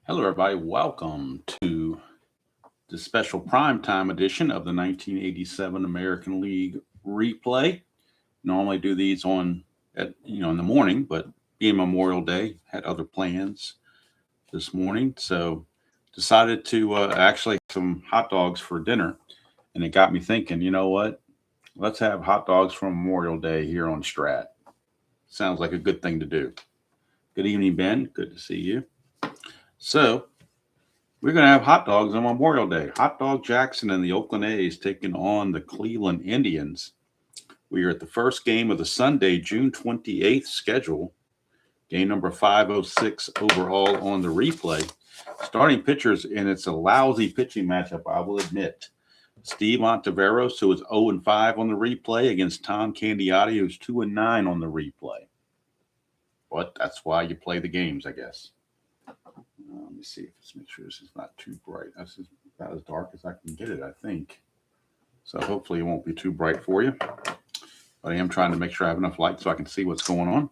Hello, everybody. Welcome to the special primetime edition of the 1987 American League replay. Normally do these in the morning, but being Memorial Day, had other plans this morning, so decided to actually have some hot dogs for dinner, and it got me thinking. You know what? Let's have hot dogs for Memorial Day here on Strat. Sounds like a good thing to do. Good evening, Ben. Good to see you. So we're going to have hot dogs on Memorial Day. Hot Dog Jackson and the Oakland A's taking on the Cleveland Indians. We are at the first game of the Sunday, June 28th schedule. Game number 506 overall on the replay. Starting pitchers, and it's a lousy pitching matchup, I will admit. Steve Ontiveros, who is 0-5 on the replay, against Tom Candiotti, who's 2-9 on the replay. But that's why you play the games, I guess. Let me see. Let's make sure this is not too bright. This is about as dark as I can get it, I think. So hopefully it won't be too bright for you. But I am trying to make sure I have enough light so I can see what's going on.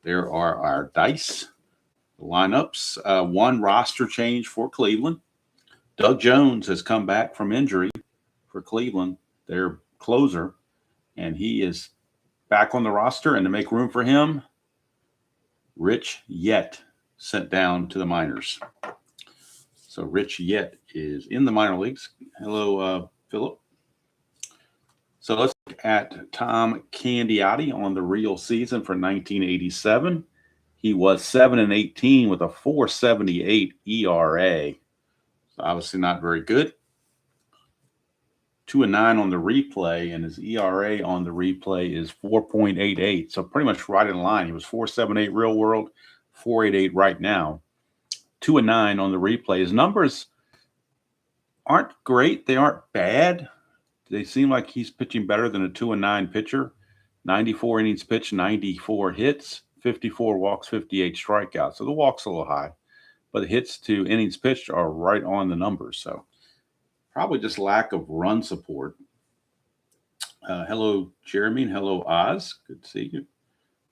There are our dice, the lineups. One roster change for Cleveland. Doug Jones has come back from injury for Cleveland, their closer, and he is back on the roster. And to make room for him, Rich Yett sent down to the minors. So Rich Yett is in the minor leagues. Hello, Philip. So let's look at Tom Candiotti on the real season for 1987. He was 7-18 with a 4.78 ERA. So obviously not very good. 2-9 on the replay, and his ERA on the replay is 4.88. So pretty much right in line. He was 4.78 real world, 4.88 right now. 2-9 on the replay. His numbers aren't great. They aren't bad. They seem like he's pitching better than a 2-9 pitcher. 94 innings pitched, 94 hits, 54 walks, 58 strikeouts. So the walk's a little high, but the hits to innings pitched are right on the numbers. So probably just lack of run support. Hello, Jeremy, and hello, Oz. Good to see you.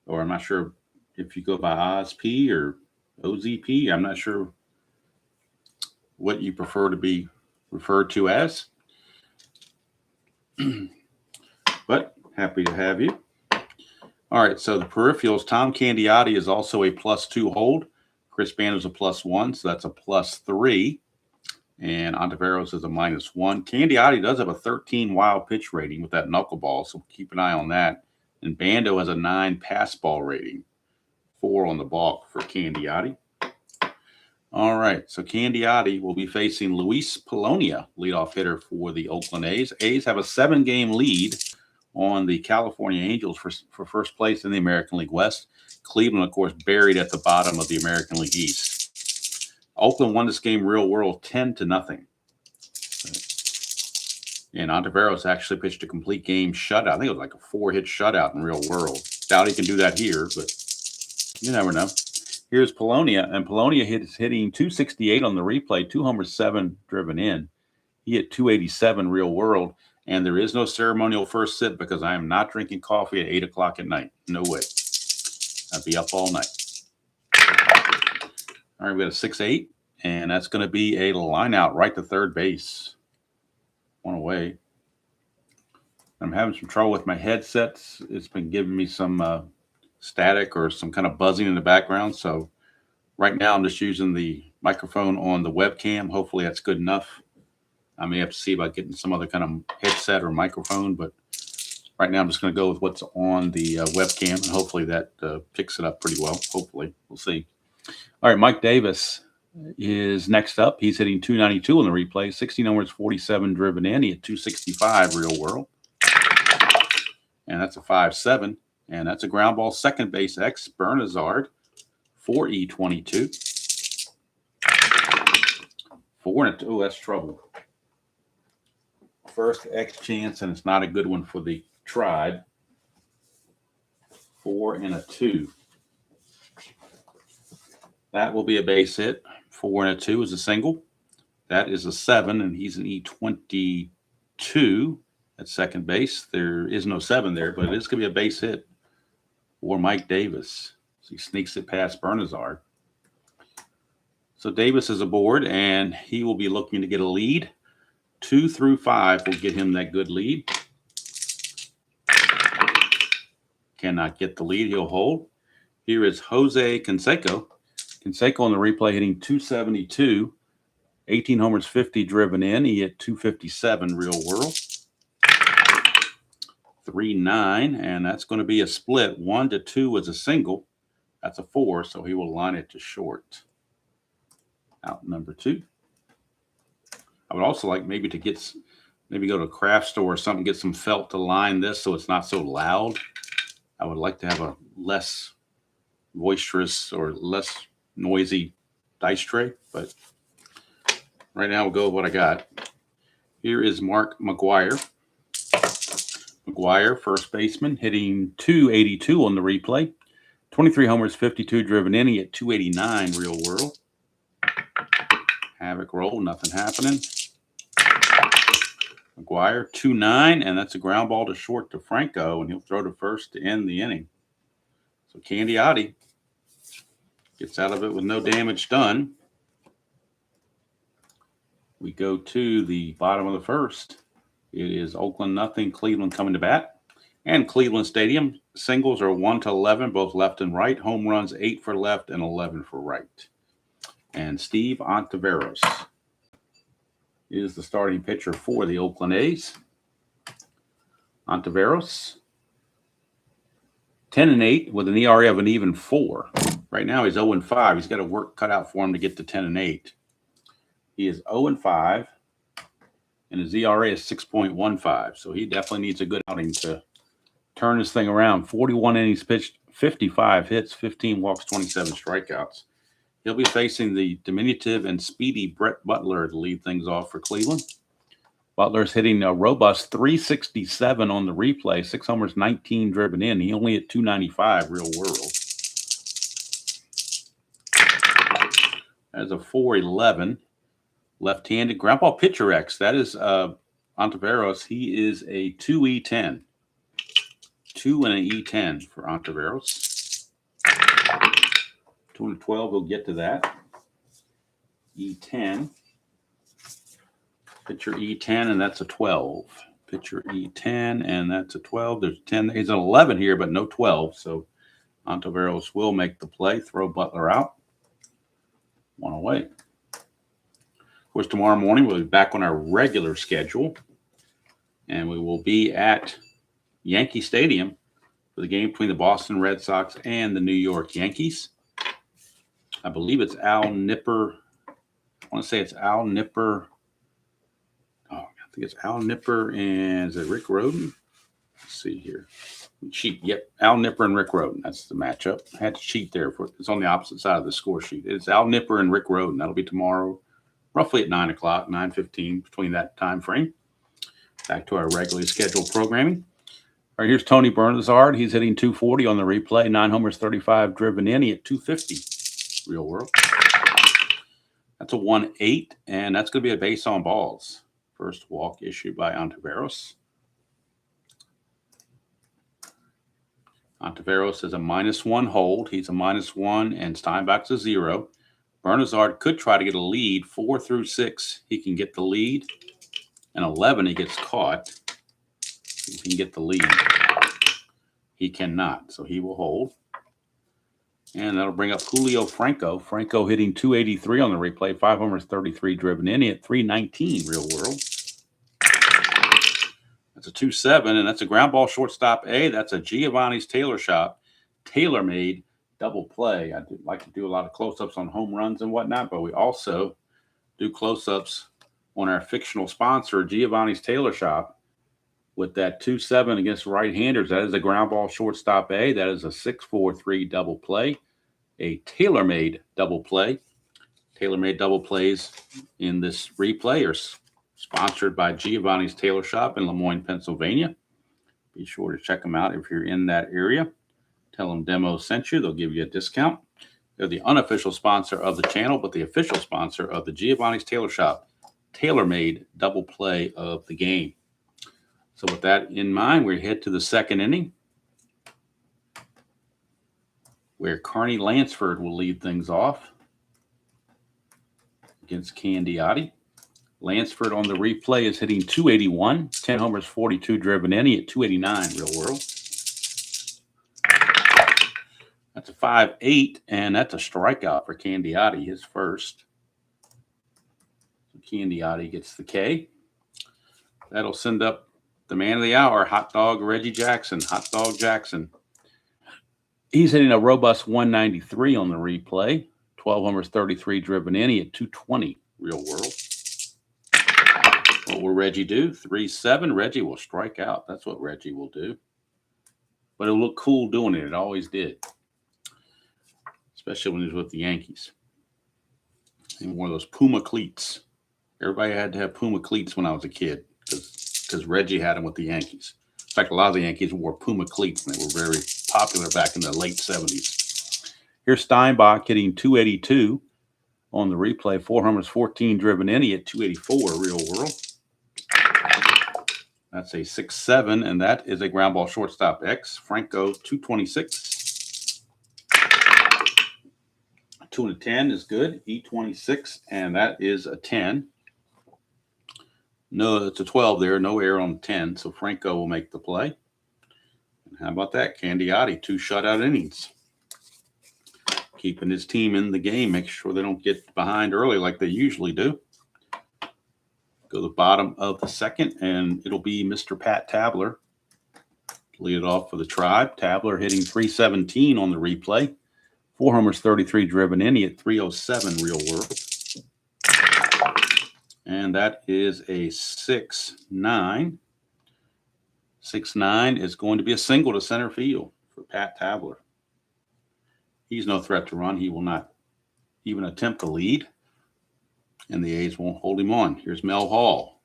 Or I'm not sure if you go by Oz P or OZP. I'm not sure what you prefer to be referred to as. But happy to have you. All right, so the peripherals, Tom Candiotti is also a +2 hold. Chris Banner's a +1, so that's a +3. And Ontiveros is a -1. Candiotti does have a 13 wild pitch rating with that knuckleball, so keep an eye on that. And Bando has a 9 pass ball rating, 4 on the balk for Candiotti. All right, so Candiotti will be facing Luis Polonia, leadoff hitter for the Oakland A's. A's have a 7-game lead on the California Angels for first place in the American League West. Cleveland, of course, buried at the bottom of the American League East. Oakland won this game real world 10-0. And Ontiveros actually pitched a complete game shutout. I think it was like a 4-hit shutout in real world. Doubt he can do that here, but you never know. Here's Polonia, and Polonia is hitting 268 on the replay, 2 homers, 7 driven in. He hit 287 real world, and there is no ceremonial first sip because I am not drinking coffee at 8 o'clock at night. No way. I'd be up all night. All right, we got a 6-8, and that's going to be a line out right to third base. One away. I'm having some trouble with my headsets. It's been giving me some static or some kind of buzzing in the background. So right now I'm just using the microphone on the webcam. Hopefully that's good enough. I may have to see about getting some other kind of headset or microphone, but right now I'm just going to go with what's on the webcam, and hopefully that picks it up pretty well. Hopefully. We'll see. All right, Mike Davis is next up. He's hitting 292 on the replay, 16 homers, 47 driven in. He had 265 real world. And that's a 5-7. And that's a ground ball, second base X, Bernazard, 4E22. 4-2. Oh, that's trouble. First X chance, and it's not a good one for the Tribe. 4-2. That will be a base hit. 4-2 is a single. That is a 7, and he's an E22 at second base. There is no 7 there, but it is going to be a base hit for Mike Davis. So he sneaks it past Bernazard. So Davis is aboard, and he will be looking to get a lead. 2 through 5 will get him that good lead. Cannot get the lead. He'll hold. Here is Jose Canseco. Canseco on the replay hitting 272. 18 homers, 50 driven in. He hit 257 real world. 3-9, and that's going to be a split. 1 to 2 was a single. That's a 4, so he will line it to short. Out number 2. I would also like maybe to get, maybe go to a craft store or something, get some felt to line this so it's not so loud. I would like to have a less boisterous or less noisy dice tray, but right now we'll go with what I got. Here is Mark McGwire. McGwire, first baseman, hitting 282 on the replay. 23 homers, 52 driven in. He hit 289 real world. Havoc roll, nothing happening. McGwire, 2-9, and that's a ground ball to short to Franco, and he'll throw to first to end the inning. So Candiotti gets out of it with no damage done. We go to the bottom of the first. It is Oakland nothing, Cleveland coming to bat. And Cleveland Stadium, singles are 1 to 11, both left and right. Home runs 8 for left and 11 for right. And Steve Ontiveros is the starting pitcher for the Oakland A's. Ontiveros, 10-8 with an ERA of an even 4. Right now he's 0-5. He's got a work cut out for him to get to 10-8. He is 0-5, and his ERA is 6.15. So he definitely needs a good outing to turn this thing around. 41 innings pitched, 55 hits, 15 walks, 27 strikeouts. He'll be facing the diminutive and speedy Brett Butler to lead things off for Cleveland. Butler's hitting a robust 367 on the replay, 6 homers, 19 driven in. He only hit 295 real world. That's a 4-11. Left-handed ground ball pitcher X. That is Ontiveros. He is a 2E10. 2 and an E10 for Ontiveros. 2 and 12, we'll get to that. E10. Pitcher E10, and that's a 12. Pitcher E10, and that's a 12. There's 10. He's an 11 here, but no 12. So Ontiveros will make the play. Throw Butler out. 1 away. Of course, tomorrow morning we'll be back on our regular schedule, and we will be at Yankee Stadium for the game between the Boston Red Sox and the New York Yankees. I believe it's Al Nipper. I want to say it's Al Nipper. Oh, I think it's Al Nipper and is it Rick Rhoden? Let's see here. Cheat. Yep, Al Nipper and Rick Rhoden. That's the matchup. I had to cheat there. It's on the opposite side of the score sheet. It's Al Nipper and Rick Rhoden. That'll be tomorrow, roughly at 9 o'clock, 9:15, between that time frame. Back to our regularly scheduled programming. All right, here's Tony Bernazard. He's hitting 240 on the replay. 9 homers, 35 driven in. He hit 250 real world. That's a 1-8, and that's going to be a base on balls. First walk issued by Ontiveros. Ontiveros is a -1 hold. He's a -1, and Steinbach's a 0. Bernazard could try to get a lead. 4 through 6, he can get the lead. And 11, he gets caught. He can get the lead. He cannot, so he will hold. And that'll bring up Julio Franco. Franco hitting 283 on the replay. 5 homers, 33 driven in. He hit 319 real world. That's a 2-7, and that's a ground ball shortstop A. That's a Giovanni's Tailor Shop, tailor-made double play. I do like to do a lot of close-ups on home runs and whatnot, but we also do close-ups on our fictional sponsor, Giovanni's Tailor Shop, with that 2-7 against right-handers. That is a ground ball shortstop A. That is a 6-4-3 double play, a tailor-made double play. Tailor-made double plays in this replay are sponsored by Giovanni's Tailor Shop in Lemoyne, Pennsylvania. Be sure to check them out if you're in that area. Tell them Demo sent you. They'll give you a discount. They're the unofficial sponsor of the channel, but the official sponsor of the Giovanni's Tailor Shop tailor-made double play of the game. So with that in mind, we head to the second inning, where Carney Lansford will lead things off. against Candiotti. Lansford on the replay is hitting 281, 10 homers, 42 driven in. He hit 289 real world. That's a 5-8, and that's a strikeout for Candiotti, his first. So Candiotti gets the K. That'll send up the man of the hour, Hot Dog Reggie Jackson. Hot Dog Jackson. He's hitting a robust 193 on the replay. 12 homers, 33 driven in. He hit 220 real world. What will Reggie do? 3-7. Reggie will strike out. That's what Reggie will do. But it'll look cool doing it. It always did. Especially when he was with the Yankees. And one of those Puma cleats. Everybody had to have Puma cleats when I was a kid because Reggie had them with the Yankees. In fact, a lot of the Yankees wore Puma cleats, and they were very popular back in the late 70s. Here's Steinbach hitting 282 on the replay. 4 homers, 14 driven in. He hit 284 real world. That's a 6-7, and that is a ground ball shortstop X. Franco, 226. 2-10 is good. E26, and that is a 10. No, it's a 12 there. No error on the 10, so Franco will make the play. And how about that? Candiotti, 2 shutout innings. Keeping his team in the game, make sure they don't get behind early like they usually do. Go to the bottom of the second, and it'll be Mr. Pat Tabler. Lead it off for the Tribe. Tabler hitting 317 on the replay. 4 homers, 33 driven in. He hit 307 real world. And that is a 6-9. 6-9 is going to be a single to center field for Pat Tabler. He's no threat to run. He will not even attempt to lead. And the A's won't hold him on. Here's Mel Hall.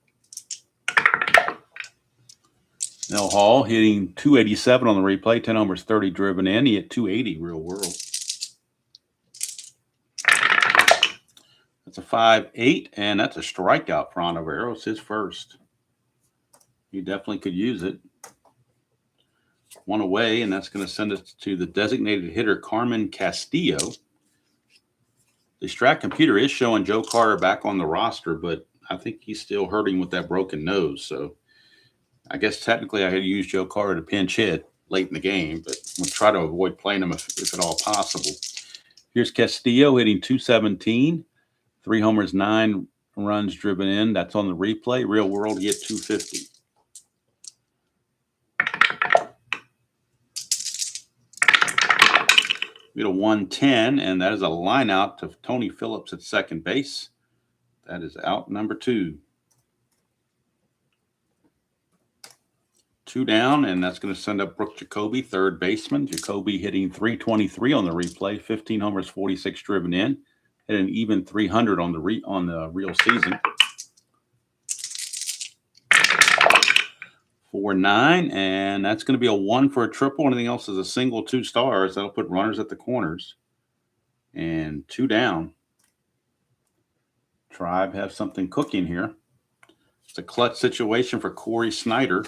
Mel Hall hitting 287 on the replay. 10 homers, 30 driven in. He hit 280 real world. That's a 5-8, and that's a strikeout for Ontiveros, his first. He definitely could use it. 1 away, and that's going to send us to the designated hitter, Carmen Castillo. The Strat computer is showing Joe Carter back on the roster, but I think he's still hurting with that broken nose. So I guess technically I had to use Joe Carter to pinch hit late in the game, but we'll try to avoid playing him if at all possible. Here's Castillo hitting 217. 3 homers, 9 runs driven in. That's on the replay. Real world, he hit 250. We had a 110, and that is a line out to Tony Phillips at second base. That is out number 2. 2 down, and that's going to send up Brooke Jacoby, third baseman. Jacoby hitting 323 on the replay, 15 homers, 46 driven in. Hit an even 300 on the real season. 4-9, and that's going to be a 1 for a triple. Anything else is a single, 2 stars. That'll put runners at the corners. And 2 down. Tribe have something cooking here. It's a clutch situation for Corey Snyder.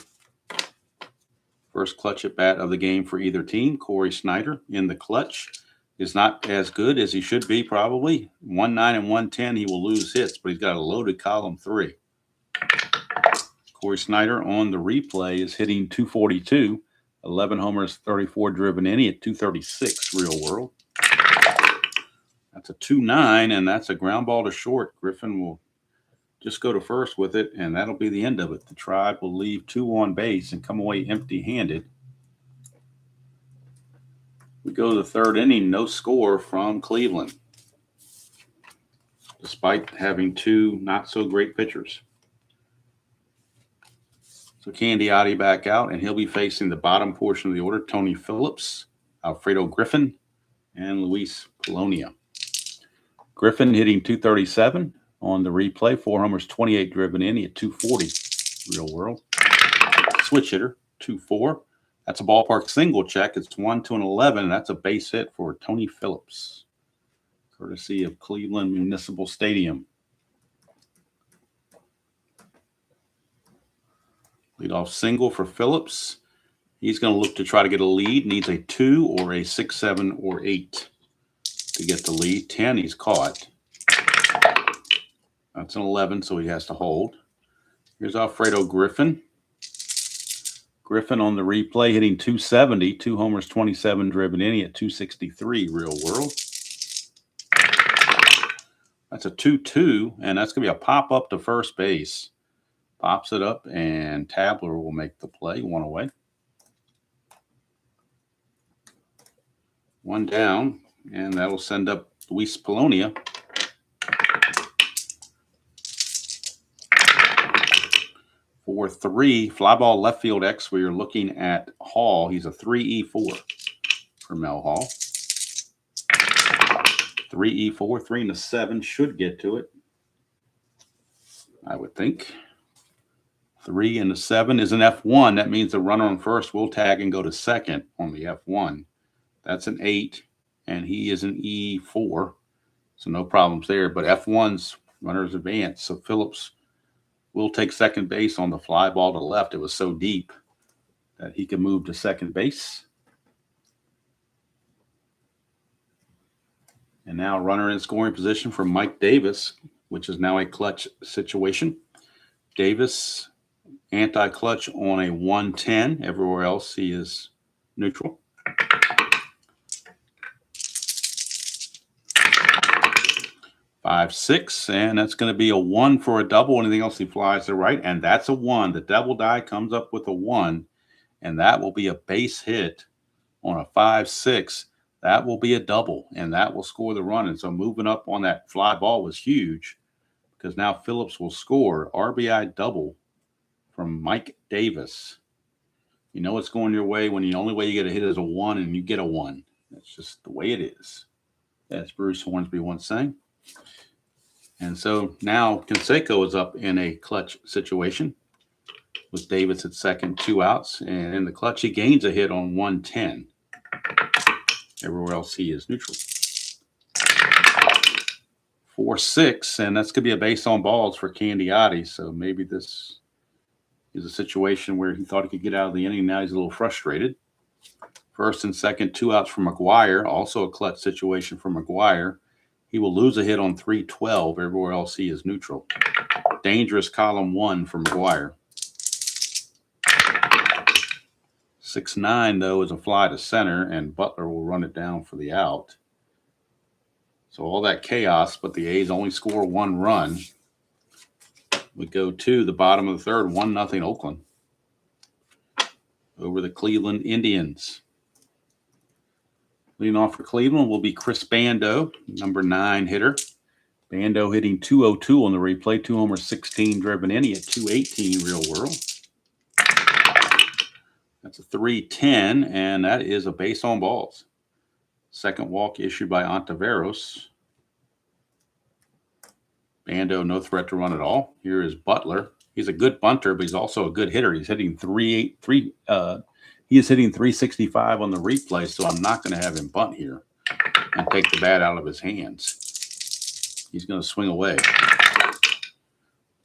First clutch at bat of the game for either team. Corey Snyder in the clutch. Is not as good as he should be, probably. 1-9 and 110, he will lose hits, but he's got a loaded column 3. Corey Snyder on the replay is hitting 242, 11 homers, 34 driven in. He at 236 real world. That's a 2-9, and that's a ground ball to short. Griffin will just go to first with it, and that'll be the end of it. The Tribe will leave 2 on base and come away empty-handed. We go to the third inning, no score from Cleveland, despite having 2 not-so-great pitchers. So Candiotti back out, and he'll be facing the bottom portion of the order, Tony Phillips, Alfredo Griffin, and Luis Polonia. Griffin hitting 237 on the replay, 4 homers, 28 driven in. He had 240 real world. Switch hitter, 2-4. That's a ballpark single check. It's 1-11, and that's a base hit for Tony Phillips, courtesy of Cleveland Municipal Stadium. Leadoff single for Phillips. He's going to look to try to get a lead. Needs a 2 or a 6, 7, or 8 to get the lead. 10, he's caught. That's an 11, so he has to hold. Here's Alfredo Griffin. Griffin on the replay hitting 270, 2 homers, 27 driven inning at 263 real world. That's a 2-2, and that's going to be a pop up to first base. Pops it up, and Tabler will make the play. One away. One down, and that'll send up Luis Polonia. For 3, fly ball left field X, we are looking at Hall. He's a 3E4 for Mel Hall. 3E4, 3 and a 7 should get to it, I would think. 3 and a 7 is an F1. That means the runner on first will tag and go to second on the F1. That's an 8, and he is an E4, so no problems there. But F1's runners advance, so Phillips will take second base on the fly ball to left. It was so deep that he could move to second base. And now runner in scoring position for Mike Davis, which is now a clutch situation. Davis, anti-clutch on a 110. Everywhere else he is neutral. Five, 6, and that's going to be a 1 for a double. Anything else he flies to right, and that's a 1. The double die comes up with a 1, and that will be a base hit on a 5-6. That will be a double, and that will score the run. And so moving up on that fly ball was huge because now Phillips will score RBI double from Mike Davis. You know it's going your way when the only way you get a hit is a 1, and you get a 1. That's just the way it is. That's Bruce Hornsby once saying. And so now Canseco is up in a clutch situation with Davis at second, 2 outs. And in the clutch, he gains a hit on 110. Everywhere else, he is neutral. 4-6, and that's going to be a base on balls for Candiotti. So maybe this is a situation where he thought he could get out of the inning. Now he's a little frustrated. First and second, 2 outs for McGuire. Also a clutch situation for McGuire. He will lose a hit on 3-12. Everywhere else, he is neutral. Dangerous column 1 for McGuire. 6-9, though, is a fly to center, and Butler will run it down for the out. So all that chaos, but the A's only score 1 run. We go to the bottom of the third, 1-0 Oakland over the Cleveland Indians. Leading off for Cleveland will be Chris Bando, number 9 hitter. Bando hitting 202 on the replay, 2 homers, 16 driven in. He had 218 real world. That's a 3-10, and that is a base on balls. Second walk issued by Ontiveros. Bando, no threat to run at all. Here is Butler. He's a good bunter, but he's also a good hitter. He's hitting 365 on the replay, so I'm not going to have him bunt here and take the bat out of his hands. He's going to swing away.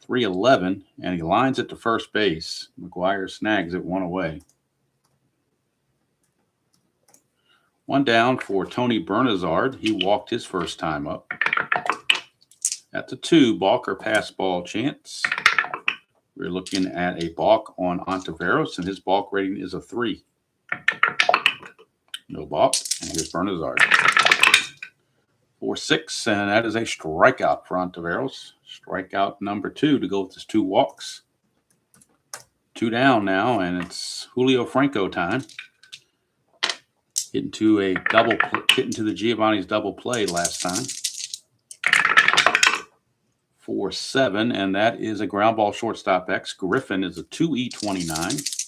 3-11, and he lines it to first base. McGuire snags it 1 away. 1 down for Tony Bernazard. He walked his first time up. At the 2, balk or pass ball chance. We're looking at a balk on Ontiveros, and his balk rating is a 3. No balk, and here's Bernazard. 4-6, and that is a strikeout for Ontiveros. Strikeout number 2 to go with his 2 walks. 2 down now, and it's Julio Franco time. Hitting to the Giovanni's double play last time. 4-7, and that is a ground ball shortstop X. Griffin is a 2E29.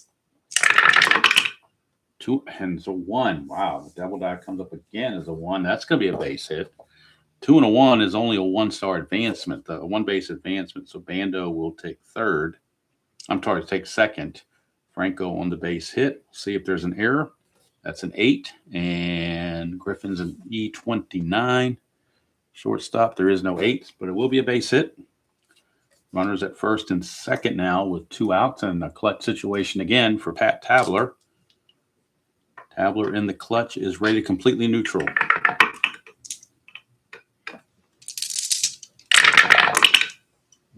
2, and it's a 1. Wow, the double die comes up again as a 1. That's going to be a base hit. 2 and a 1 is only a 1-star advancement, a 1-base advancement. So Bando will take third. Take second. Franco on the base hit. See if there's an error. That's an 8, and Griffin's an E29. Shortstop, there is no 8, but it will be a base hit. Runners at first and second now with 2 outs, and a clutch situation again for Pat Tabler. Tabler in the clutch is rated completely neutral.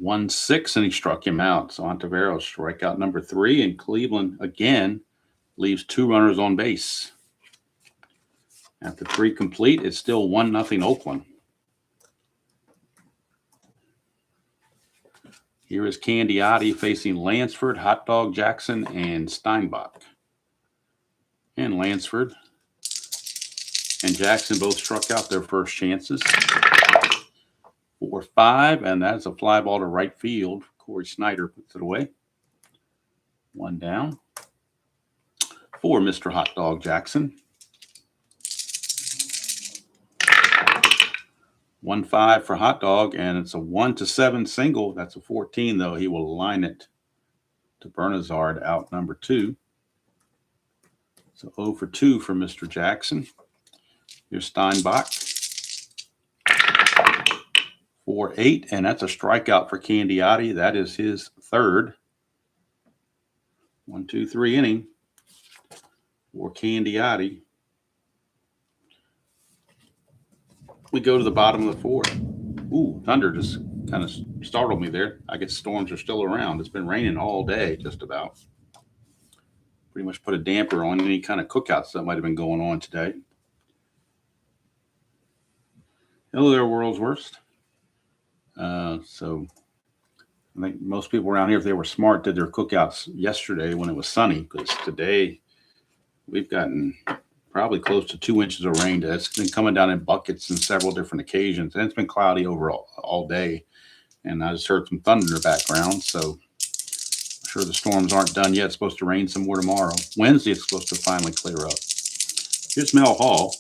1-6, and he struck him out. So Ontiveros, strikeout number 3, and Cleveland again leaves 2 runners on base. After 3 complete, it's still 1-0 Oakland. Here is Candiotti facing Lansford, Hot Dog Jackson, and Steinbach. And Lansford and Jackson both struck out their first chances. 4-5, and that's a fly ball to right field. Corey Snyder puts it away. 1 down for Mr. Hot Dog Jackson. 1-5 for Hot Dog, and it's a 1-7 single. That's a 14, though. He will line it to Bernazard, out number 2. So 0 for 2 for Mr. Jackson. Here's Steinbach. 4-8, and that's a strikeout for Candiotti. That is his 3rd. 1-2-3 inning for Candiotti. We go to the bottom of the 4th. Ooh, thunder just kind of startled me there. I guess storms are still around. It's been raining all day, just about. Pretty much put a damper on any kind of cookouts that might have been going on today. Hello there, world's worst. So I think most people around here, if they were smart, did their cookouts yesterday when it was sunny, because today we've gotten probably close to 2 inches of rain. It's been coming down in buckets on several different occasions, and it's been cloudy overall all day. And I just heard some thunder in the background, so I'm sure the storms aren't done yet. It's supposed to rain some more tomorrow. Wednesday, it's supposed to finally clear up. Here's Mel Hall.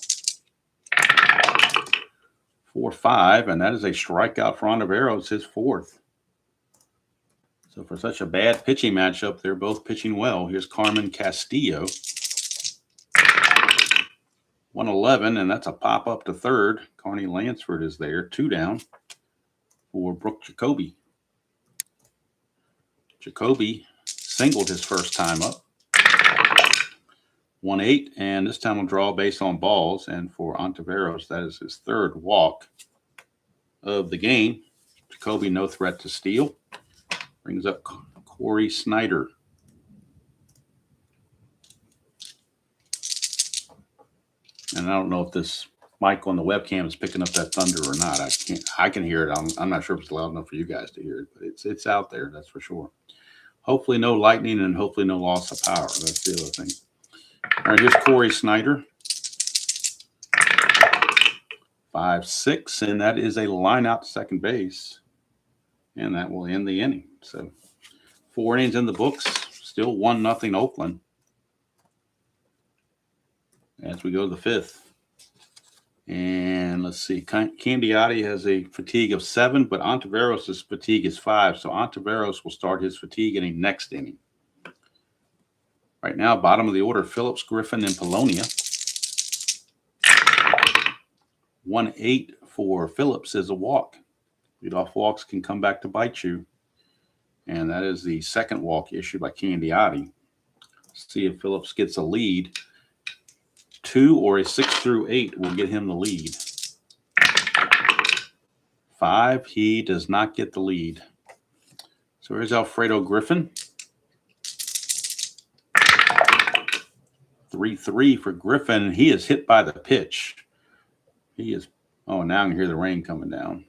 4-5, and that is a strikeout for Ontiveros, his 4th. So for such a bad pitching matchup, they're both pitching well. Here's Carmen Castillo. 1-11, and that's a pop up to 3rd. Carney Lansford is there, 2 down for Brooke Jacoby. Jacoby singled his first time up. 1-8, and this time will draw a base on balls. And for Ontiveros, that is his 3rd walk of the game. Jacoby, no threat to steal. Brings up Corey Snyder. And I don't know if this mic on the webcam is picking up that thunder or not. I can hear it. I'm not sure if it's loud enough for you guys to hear it, but it's out there, that's for sure. Hopefully no lightning and hopefully no loss of power. That's the other thing. All right, here's Corey Snyder. 5-6, and that is a line out to second base. And that will end the inning. So 4 innings in the books, still 1-0 Oakland. As we go to the 5th. And let's see, Candiotti has a fatigue of 7, but Ontiveros' fatigue is 5. So Ontiveros will start his fatigue inning next inning. Right now, bottom of the order, Phillips, Griffin, and Polonia. 1-8 for Phillips is a walk. Leadoff walks can come back to bite you. And that is the 2nd walk issued by Candiotti. See if Phillips gets a lead. 2 or a 6 through 8 will get him the lead. 5, he does not get the lead. So here's Alfredo Griffin. 3-3 for Griffin. He is hit by the pitch. He is, oh, now I can hear the rain coming down.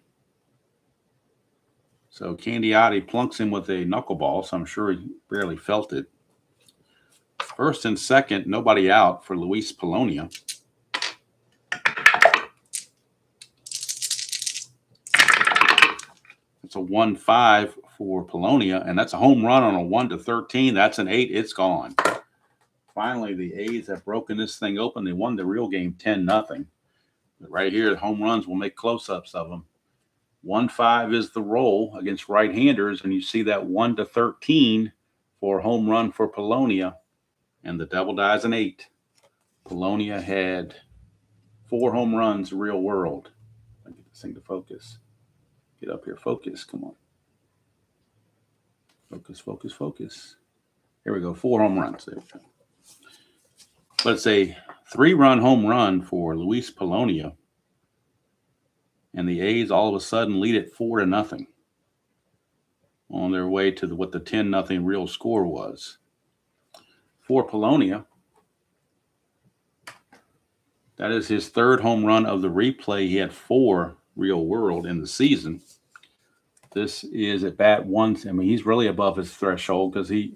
So Candiotti plunks him with a knuckleball, so I'm sure he barely felt it. 1st and 2nd, nobody out for Luis Polonia. It's a 1-5 for Polonia, and that's a home run on a 1-13. That's an 8. It's gone. Finally, the A's have broken this thing open. They won the real game 10-0. But right here, the home runs will make close-ups of them. 1-5 is the roll against right-handers, and you see that 1-13 for home run for Polonia. And the double dies an 8. Polonia had 4 home runs real world. I get this thing to focus. Get up here. Focus. Come on. Focus, focus, focus. Here we go. 4 home runs. There we go. But it's a 3-run home run for Luis Polonia. And the A's all of a sudden lead it 4-0. on their way to what the 10-0 real score was. For Polonia, that is his third home run of the replay. He had 4 real world in the season. This is at bat 1. I mean, he's really above his threshold because he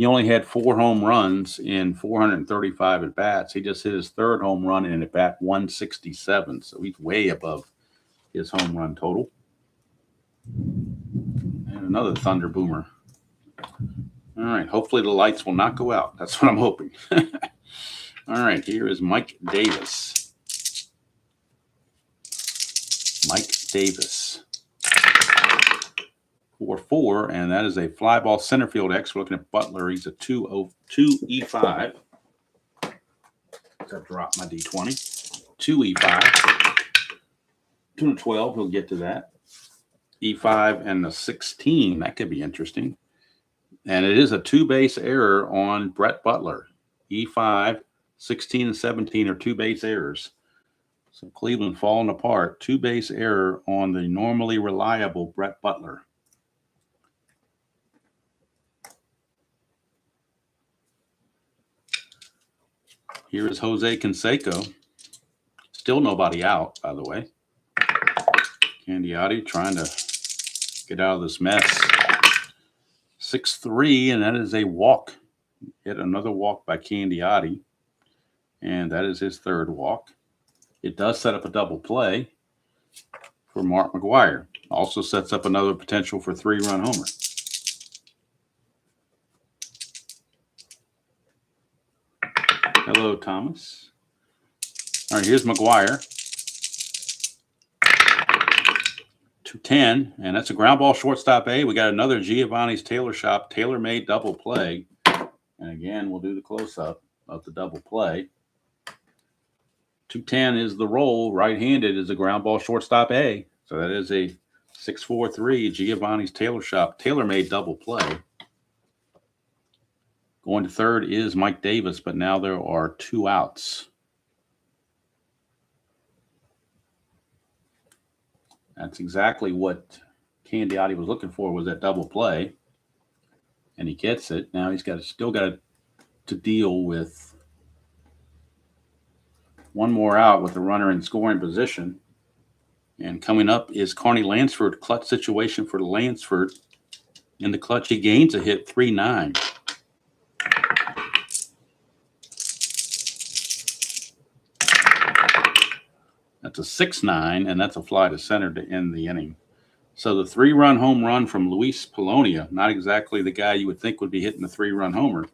only had 4 home runs in 435 at bats. He just hit his third home run in at bat 167. So he's way above his home run total. And another Thunder Boomer. All right. Hopefully the lights will not go out. That's what I'm hoping. All right. Here is Mike Davis. Mike Davis. 4-4, and that is a fly ball center field X. We're looking at Butler. He's a 2-E5. I dropped my D20. 2-E5. 2-12. We'll get to that. E5 and the 16. That could be interesting. And it is a 2-base error on Brett Butler. E5, 16, and 17 are 2-base errors. So Cleveland falling apart. 2-base error on the normally reliable Brett Butler. Here is Jose Canseco. Still nobody out, by the way. Candiotti trying to get out of this mess. 6-3, and that is a walk. Hit another walk by Candiotti. And that is his third walk. It does set up a double play for Mark McGwire. Also sets up another potential for 3-run homer. Hello, Thomas. All right, here's McGwire. 2-10, and that's a ground ball shortstop A. We got another Giovanni's Tailor Shop tailor-made double play. And again, we'll do the close-up of the double play. 2-10 is the roll. Right-handed is a ground ball shortstop A. So that is a 6-4-3 Giovanni's Tailor Shop tailor-made double play. Going to third is Mike Davis, but now there are 2 outs. That's exactly what Candiotti was looking for, was that double play. And he gets it. Now he's still got to deal with one more out with the runner in scoring position. And coming up is Carney Lansford. Clutch situation for Lansford. In the clutch, he gains a hit, 3-9. That's a 6-9, and that's a fly to center to end the inning. So the 3-run home run from Luis Polonia, not exactly the guy you would think would be hitting the 3-run homer,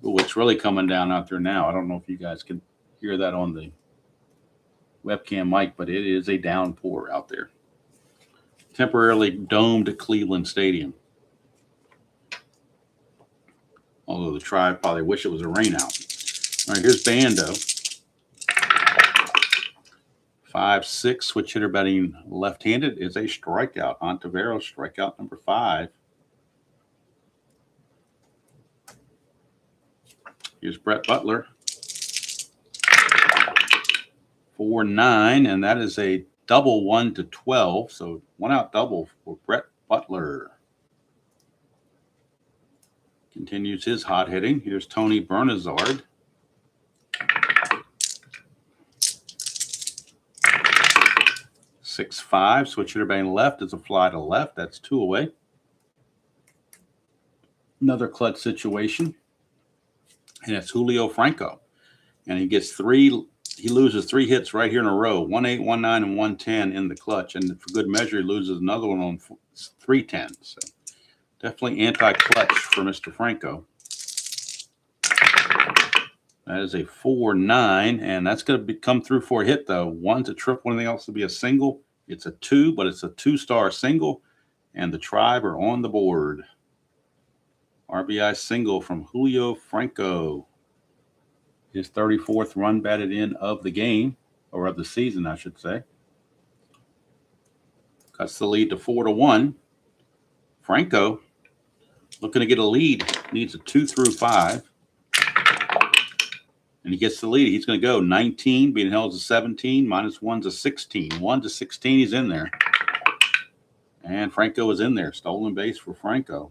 but what's really coming down out there now. I don't know if you guys can hear that on the webcam mic, but it is a downpour out there. Temporarily domed Cleveland Stadium. Although the Tribe probably wish it was a rain out. All right, here's Bando. 5-6, switch hitter batting left-handed is a strikeout. Ontiveros, strikeout number 5. Here's Brett Butler. 4-9, and that is a double 1-12. So 1-out double for Brett Butler. Continues his hot hitting. Here's Tony Bernazard. 6-5, switch hitter batting left is a fly to left. That's 2 away. Another clutch situation, and it's Julio Franco. And he gets 3. He loses 3 hits right here in a row, 1-8, 1-9, and 1-10 in the clutch. And for good measure, he loses another one on 3-10. So definitely anti-clutch for Mr. Franco. That is a 4-9, and that's going to come through for a hit, though. 1's a triple, anything else to be a single. It's a 2, but it's a 2-star single, and the Tribe are on the board. RBI single from Julio Franco. His 34th run batted in of the game, or of the season, I should say. Cuts the lead to 4-1. Franco, looking to get a lead, needs a 2 through 5. And he gets the lead. He's going to go 19, being held as a 17, -1's a 16. 1-16, he's in there. And Franco is in there. Stolen base for Franco.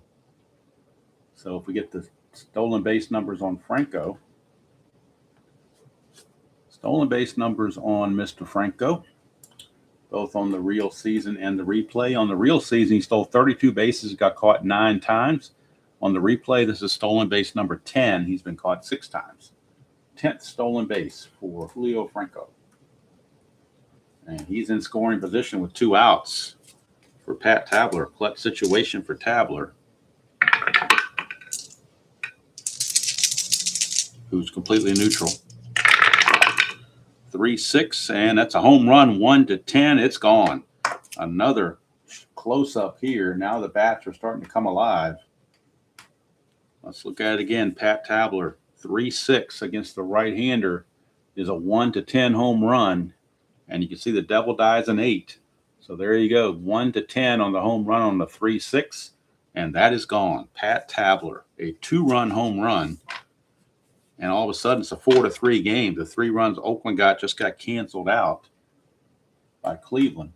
So if we get the stolen base numbers on Franco, stolen base numbers on Mr. Franco, both on the real season and the replay. On the real season, he stole 32 bases, got caught 9 times. On the replay, this is stolen base number 10. He's been caught 6 times. 10th stolen base for Julio Franco. And he's in scoring position with 2 outs for Pat Tabler. Clutch situation for Tabler, who's completely neutral. 3-6, and that's a home run. 1-10. It's gone. Another close-up here. Now the bats are starting to come alive. Let's look at it again. Pat Tabler, 3-6 against the right-hander is a 1-10 home run. And you can see the devil dies an 8. So there you go. 1-10 on the home run on the 3-6. And that is gone. Pat Tabler, a 2-run home run. And all of a sudden, it's a 4-3 game. The 3 runs Oakland got just got canceled out by Cleveland.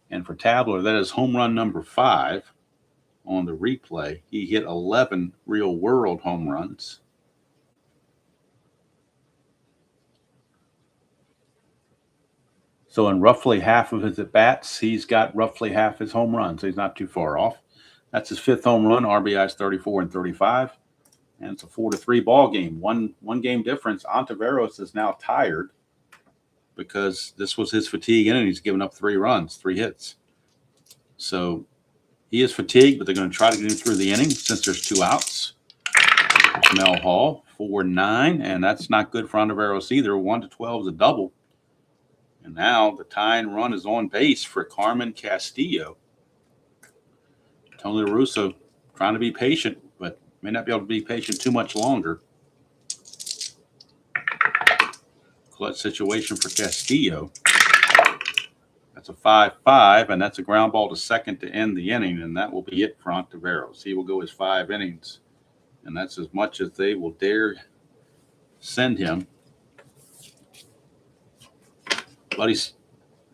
And for Tabler, that is home run number 5 on the replay. He hit 11 real world home runs. So in roughly half of his at-bats, he's got roughly half his home runs. So he's not too far off. That's his 5th home run. RBIs 34 and 35. And it's a 4-3 ball game. One game difference. Ontiveros is now tired because this was his fatigue inning. He's given up 3 runs, 3 hits. So he is fatigued, but they're going to try to get him through the inning since there's 2 outs. Mel Hall, 4-9, and that's not good for Ontiveros either. 1-12 is a double. And now the tying run is on base for Carmen Castillo. Tony La Russa trying to be patient, but may not be able to be patient too much longer. Clutch situation for Castillo. That's a 5-5, and that's a ground ball to second to end the inning, and that will be it for Ontiveros. He will go his 5 innings, and that's as much as they will dare send him. But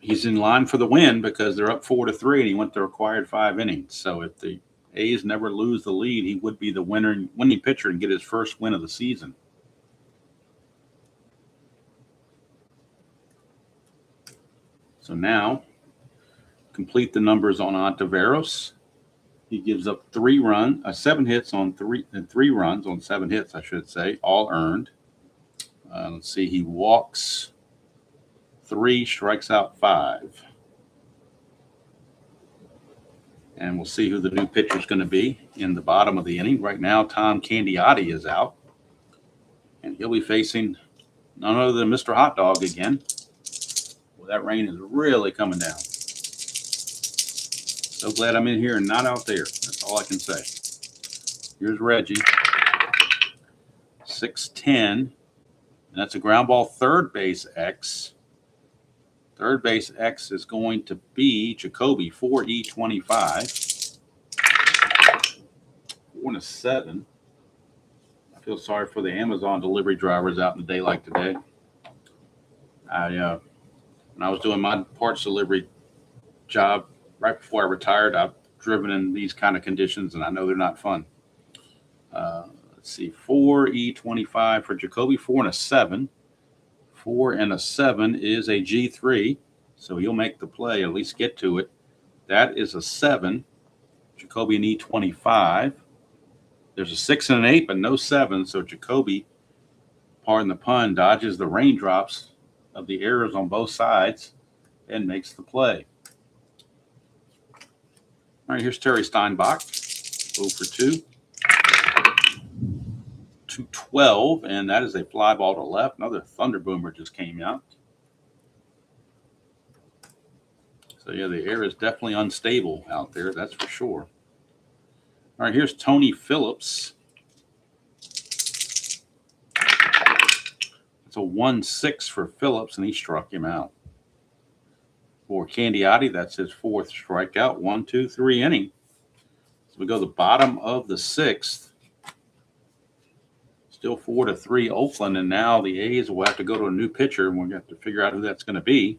he's in line for the win because they're up 4-3, and he went the required 5 innings. So if the A's never lose the lead, he would be the winning pitcher and get his first win of the season. So now, complete the numbers on Ontiveros. He gives up 7 hits on 3 runs on 7 hits, I should say, all earned. Let's see, he walks 3, strikes out 5. And we'll see who the new pitcher is going to be in the bottom of the inning. Right now, Tom Candiotti is out. And he'll be facing none other than Mr. Hot Dog again. Well, that rain is really coming down. So glad I'm in here and not out there. That's all I can say. Here's Reggie. 6-10. And that's a ground ball, third base X. Third base X is going to be Jacoby, 4E25. 4-7. I feel sorry for the Amazon delivery drivers out in the day like today. When I was doing my parts delivery job right before I retired, I've driven in these kind of conditions, and I know they're not fun. Let's see, 4E25 for Jacoby, 4-7. 4-7 is a G3, so he'll make the play, at least get to it. That is a 7. Jacoby an E25. There's a 6 and an 8, but no 7. So Jacoby, pardon the pun, dodges the raindrops of the errors on both sides and makes the play. All right, here's Terry Steinbach, 0 for 2. 212, and that is a fly ball to left. Another Thunder Boomer just came out. So, yeah, the air is definitely unstable out there, that's for sure. All right, here's Tony Phillips. It's a 1-6 for Phillips, and he struck him out. For Candiotti, that's his 4th strikeout. 1-2-3 inning. So we go to the bottom of the 6th. Still 4-3 Oakland, and now the A's will have to go to a new pitcher, and we're going to have to figure out who that's going to be.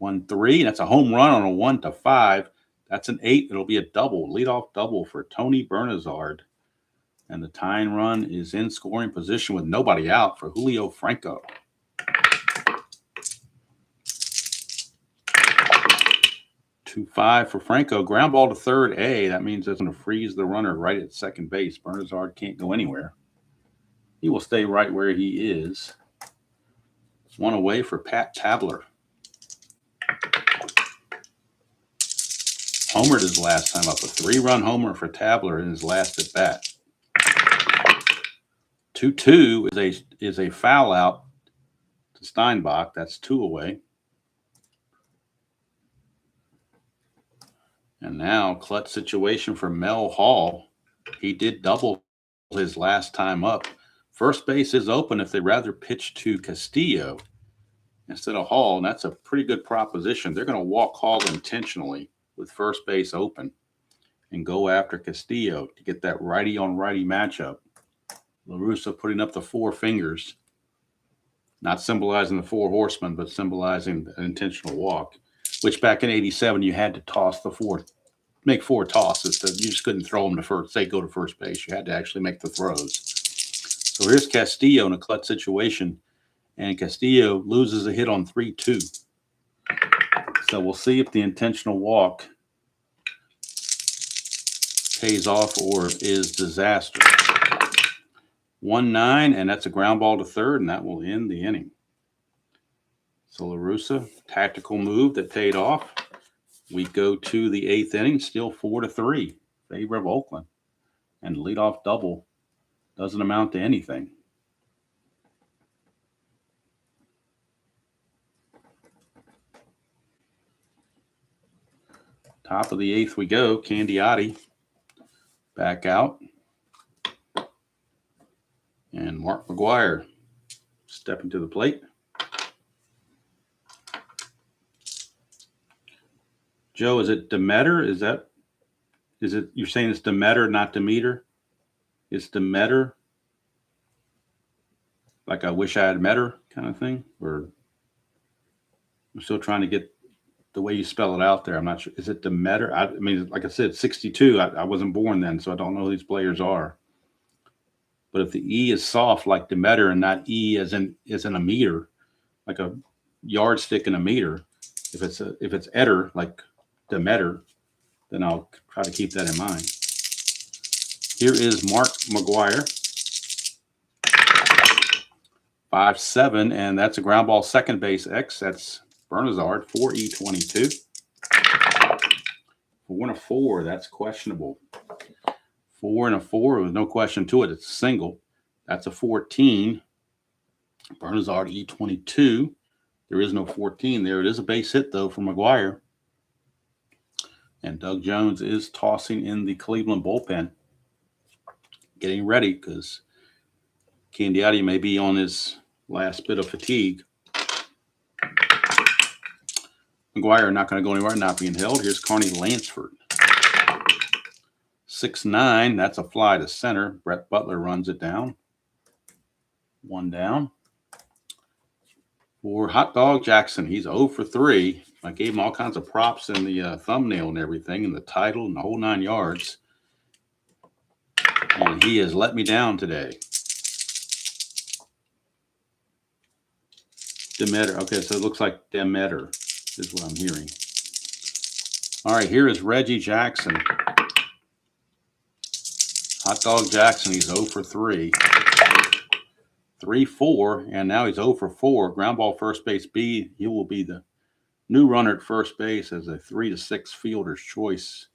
1-3. That's a home run on a 1-5. That's an 8. It'll be a double, leadoff double for Tony Bernazard. And the tying run is in scoring position with nobody out for Julio Franco. 2-5 for Franco. Ground ball to third A. That means it's going to freeze the runner right at second base. Bernazard can't go anywhere. He will stay right where he is. One away for Pat Tabler. Homered his last time up. A 3-run homer for Tabler in his last at bat. 2-2 is a foul out to Steinbach. That's 2 away. And now, clutch situation for Mel Hall. He did double his last time up. First base is open if they'd rather pitch to Castillo instead of Hall, and that's a pretty good proposition. They're going to walk Hall intentionally with first base open and go after Castillo to get that righty-on-righty matchup. La Russa putting up the 4 fingers, not symbolizing the 4 horsemen, but symbolizing an intentional walk, which back in 87 you had to toss the 4, make 4 tosses. You just couldn't throw them to first, say go to first base. You had to actually make the throws. So here's Castillo in a clutch situation, and Castillo loses a hit on 3-2. So we'll see if the intentional walk pays off or is disaster. 1-9, and that's a ground ball to third, and that will end the inning. So La Russa, tactical move that paid off. We go to the 8th inning, still 4-3, favor of Oakland. And leadoff double doesn't amount to anything. Top of the 8th we go. Candiotti back out. And Mark McGuire stepping to the plate. Joe, is it Demeter? Is it, you're saying it's Demeter, not Demeter? It's Demeter? Like I wish I had met her kind of thing? Or I'm still trying to get the way you spell it out there. I'm not sure. Is it Demeter? I mean, like I said, 62. I wasn't born then, so I don't know who these players are. But if the E is soft like Demeter and not E as in a meter, like a yardstick in a meter, if it's Etter like Demeter, then I'll try to keep that in mind. Here is Mark McGuire. 5-7, and that's a ground ball second base X. That's Bernazard, 4E22. 4-4, that's questionable. 4-4 with no question to it. It's a single. That's a 14. Bernazard E22. There is no 14 there. It is a base hit, though, for McGuire. And Doug Jones is tossing in the Cleveland bullpen, getting ready because Candiotti may be on his last bit of fatigue. McGuire not going to go anywhere, not being held. Here's Carney Lansford. 6-9, that's a fly to center. Brett Butler runs it down. 1 down. For Hot Dog Jackson, he's 0 for 3. I gave him all kinds of props in the thumbnail and everything, and the title and the whole 9 yards. And he has let me down today. Demeter. Okay, so it looks like Demeter is what I'm hearing. All right, here is Reggie Jackson. Hot Dog Jackson, he's 0 for 3. 3-4, and now he's 0 for 4. Ground ball first base B. He will be the new runner at first base as a 3-6 fielder's choice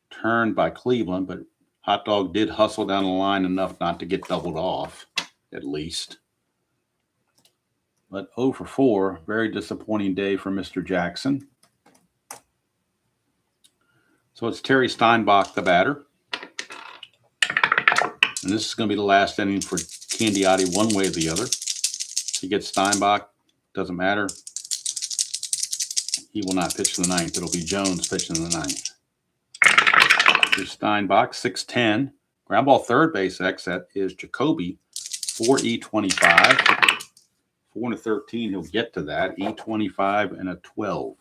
turned by Cleveland, but Hot Dog did hustle down the line enough not to get doubled off, at least. But 0 for 4, very disappointing day for Mr. Jackson. So it's Terry Steinbach, the batter. And this is going to be the last inning for Candiotti one way or the other. If he gets Steinbach, doesn't matter. He will not pitch in the 9th. It'll be Jones pitching in the 9th. Here's Steinbach, 6-10. Ground ball third base X, that is Jacoby, 4E25. 4 and a 13, he'll get to that. E25 and a 12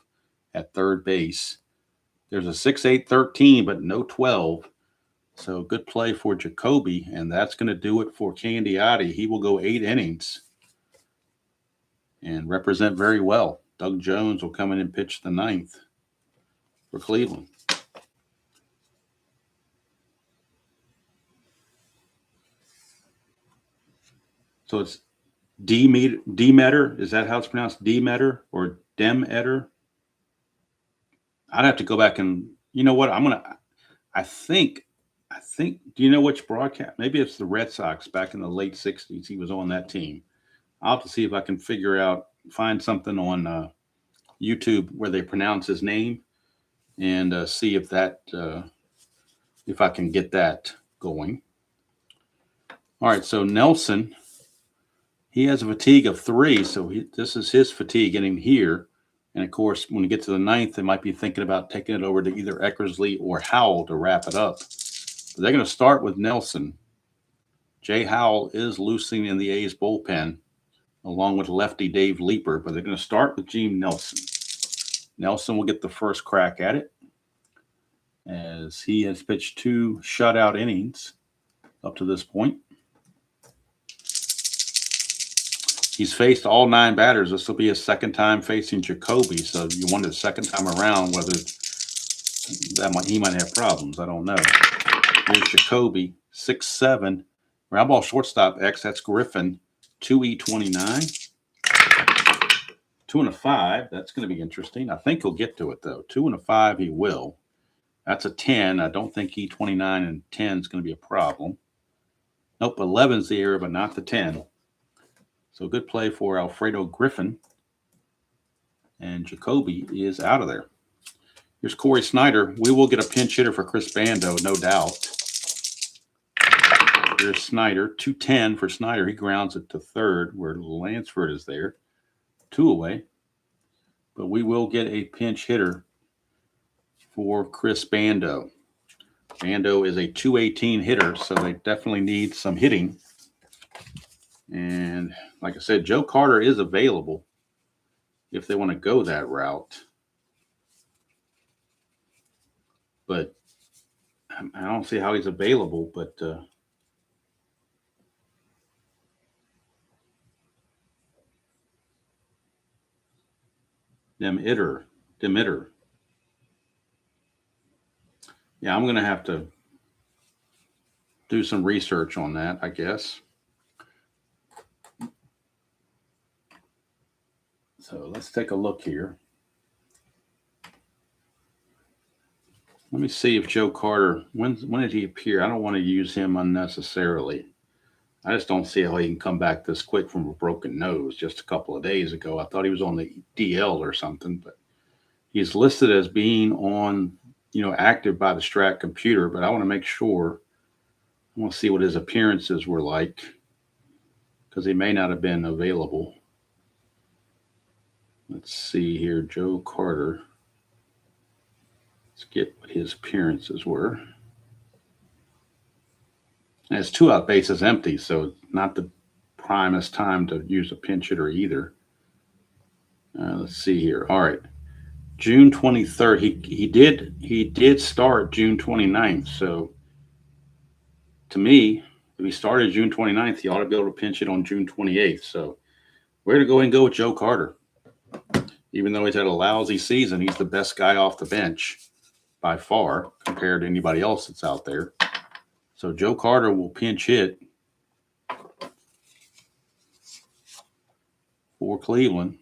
at third base. There's a 6, 8, 13, but no 12. So good play for Jacoby, and that's going to do it for Candiotti. He will go 8 innings and represent very well. Doug Jones will come in and pitch the 9th for Cleveland. So it's Demeter. Is that how it's pronounced? Demeter or Demeter? I'd have to go back and, you know what? I think, do you know which broadcast? Maybe it's the Red Sox back in the late 60s. He was on that team. I'll have to see if I can find something on YouTube where they pronounce his name and see if I can get that going. All right, so Nelson, he has a fatigue of 3, so this is his fatigue getting here. And, of course, when you get to the 9th, they might be thinking about taking it over to either Eckersley or Howell to wrap it up. But they're going to start with Nelson. Jay Howell is loosening in the A's bullpen, along with lefty Dave Leeper. But they're going to start with Gene Nelson. Nelson will get the first crack at it, as he has pitched 2 shutout innings up to this point. He's faced all 9 batters. This will be his second time facing Jacoby. So you wonder the second time around whether he might have problems. I don't know. Here's Jacoby, 6'7". Ground ball shortstop X. That's Griffin, 2E29. 2 and a 5. That's going to be interesting. I think he'll get to it, though. 2 and a 5, he will. That's a 10. I don't think E29 and 10 is going to be a problem. Nope, 11's the error, but not the 10. So good play for Alfredo Griffin. And Jacoby is out of there. Here's Corey Snyder. We will get a pinch hitter for Chris Bando, no doubt. Here's Snyder. 2-10 for Snyder. He grounds it to third where Lansford is there. 2 away. But we will get a pinch hitter for Chris Bando. Bando is a 218 hitter, so they definitely need some hitting. And like I said, Joe Carter is available if they want to go that route. But I don't see how he's available, but Demeter. Yeah, I'm going to have to do some research on that, I guess. So let's take a look here. Let me see if Joe Carter, when did he appear? I don't want to use him unnecessarily. I just don't see how he can come back this quick from a broken nose just a couple of days ago. I thought he was on the DL or something, but he's listed as being on, active by the Strat computer, but I want to make sure. I want to see what his appearances were like because he may not have been available. Let's see here, Joe Carter. Let's get what his appearances were. And it's 2 out bases empty, so not the primest time to use a pinch hitter either. Let's see here. All right, June 23rd. He did start June 29th. So to me, if he started June 29th, he ought to be able to pinch it on June 28th. So we're going to go ahead and go with Joe Carter. Even though he's had a lousy season, he's the best guy off the bench by far compared to anybody else that's out there. So Joe Carter will pinch hit for Cleveland,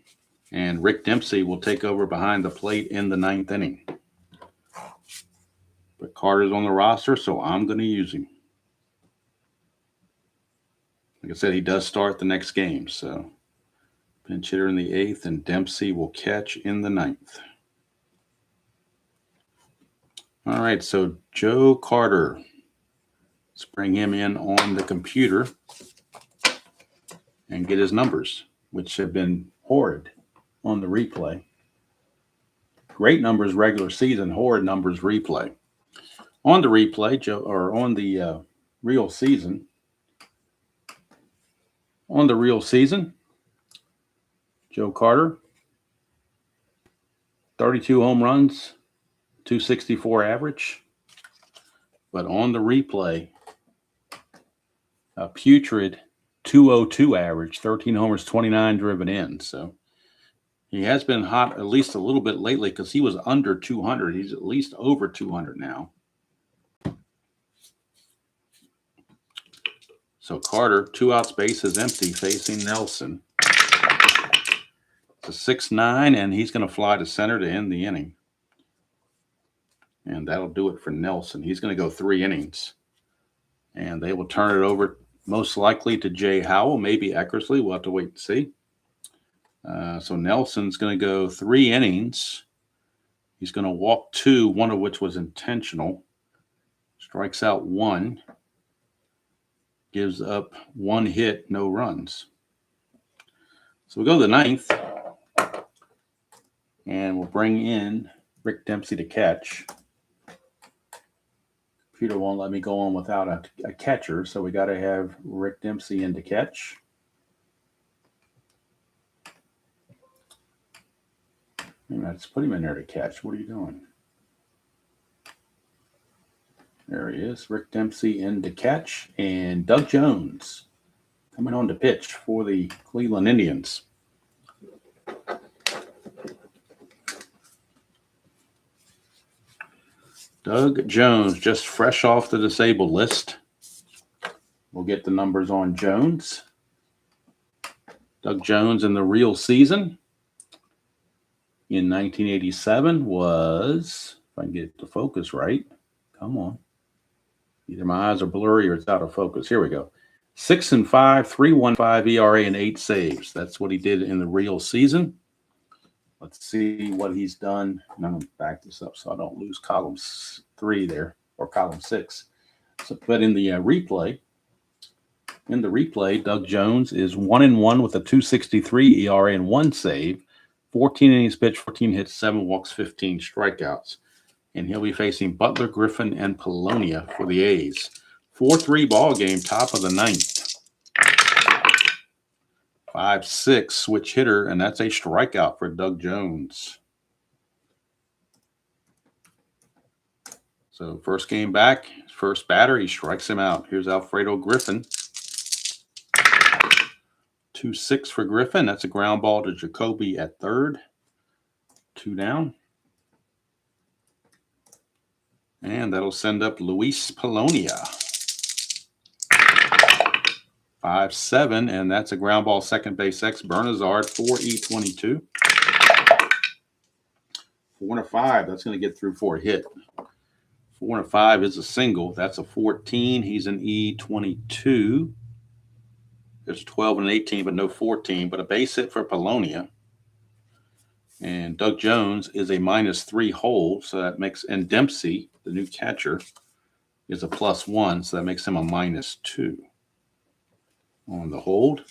and Rick Dempsey will take over behind the plate in the 9th inning. But Carter's on the roster, so I'm going to use him. Like I said, he does start the next game, so pinch hitter in the 8th, and Dempsey will catch in the 9th. All right, so Joe Carter. Let's bring him in on the computer and get his numbers, which have been horrid on the replay. Great numbers regular season, horrid numbers replay. On the replay, on the real season. On the real season, Joe Carter, 32 home runs, 264 average. But on the replay, a putrid 202 average, 13 homers, 29 driven in. So he has been hot at least a little bit lately because he was under 200. He's at least over 200 now. So Carter, 2 outs, bases empty, facing Nelson. It's a 6-9, and he's going to fly to center to end the inning. And that'll do it for Nelson. He's going to go 3 innings. And they will turn it over most likely to Jay Howell, maybe Eckersley. We'll have to wait and see. So Nelson's going to go 3 innings. He's going to walk 2, one of which was intentional. Strikes out 1. Gives up 1 hit, no runs. So we'll go to the 9th. And we'll bring in Rick Dempsey to catch. Computer won't let me go on without a catcher, so we got to have Rick Dempsey in to catch. Let's put him in there to catch. What are you doing? There he is, Rick Dempsey in to catch, and Doug Jones coming on to pitch for the Cleveland Indians. Doug Jones, just fresh off the disabled list. We'll get the numbers on Jones. Doug Jones in the real season in 1987 was, if I can get the focus right, come on. Either my eyes are blurry or it's out of focus. Here we go. 6-5, 3.15 ERA and 8 saves. That's what he did in the real season. Let's see what he's done. And I'm going to back this up so I don't lose column 3 there, or column 6. So, but in the replay, Doug Jones is 1-1 with a 2.63 ERA and 1 save, 14 innings pitched, 14 hits, 7 walks, 15 strikeouts. And he'll be facing Butler, Griffin, and Polonia for the A's. 4-3 ball game, top of the 9th. 5-6 switch hitter, and that's a strikeout for Doug Jones. So first game back, first batter, he strikes him out. Here's Alfredo Griffin. 2-6 for Griffin. That's a ground ball to Jacoby at third. 2 down. And that'll send up Luis Polonia. 5-7, and that's a ground ball second base X. Bernazard, 4E22. 4-5, that's going to get through for a hit. 4-5 is a single. That's a 14. He's an E22. There's 12 and 18, but no 14. But a base hit for Polonia. And Doug Jones is a -3 hold, so that makes, and Dempsey, the new catcher, is a +1, so that makes him a -2 on the hold.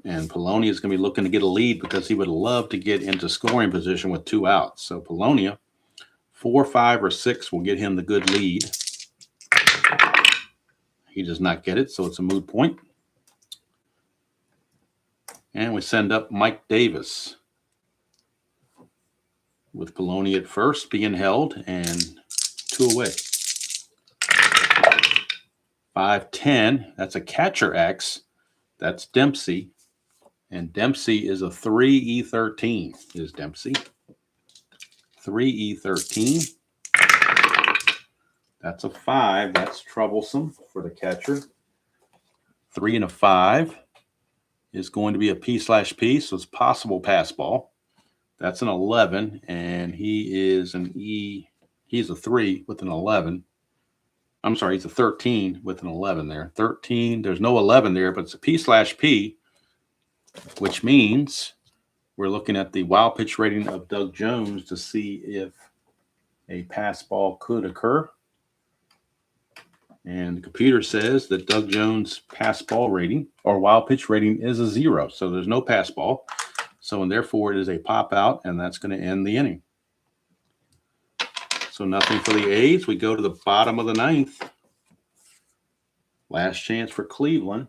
And Polonia is going to be looking to get a lead because he would love to get into scoring position with 2 outs. So Polonia, 4, 5, or 6 will get him the good lead. He does not get it, so it's a moot point. And we send up Mike Davis with Polonia at first being held and 2 away. 5-10, that's a catcher X. That's Dempsey. And Dempsey is a 3E13, is Dempsey. 3E13. That's a 5. That's troublesome for the catcher. 3 and a 5 is going to be a P/P, so it's possible pass ball. That's an 11, and he is an E. He's a 3 with an 11. I'm sorry, he's a 13 with an 11 there. 13, there's no 11 there, but it's a P/P, which means we're looking at the wild pitch rating of Doug Jones to see if a pass ball could occur. And the computer says that Doug Jones' pass ball rating or wild pitch rating is a 0. So there's no pass ball. So, and therefore it is a pop out, and that's going to end the inning. So nothing for the A's. We go to the bottom of the 9th. Last chance for Cleveland.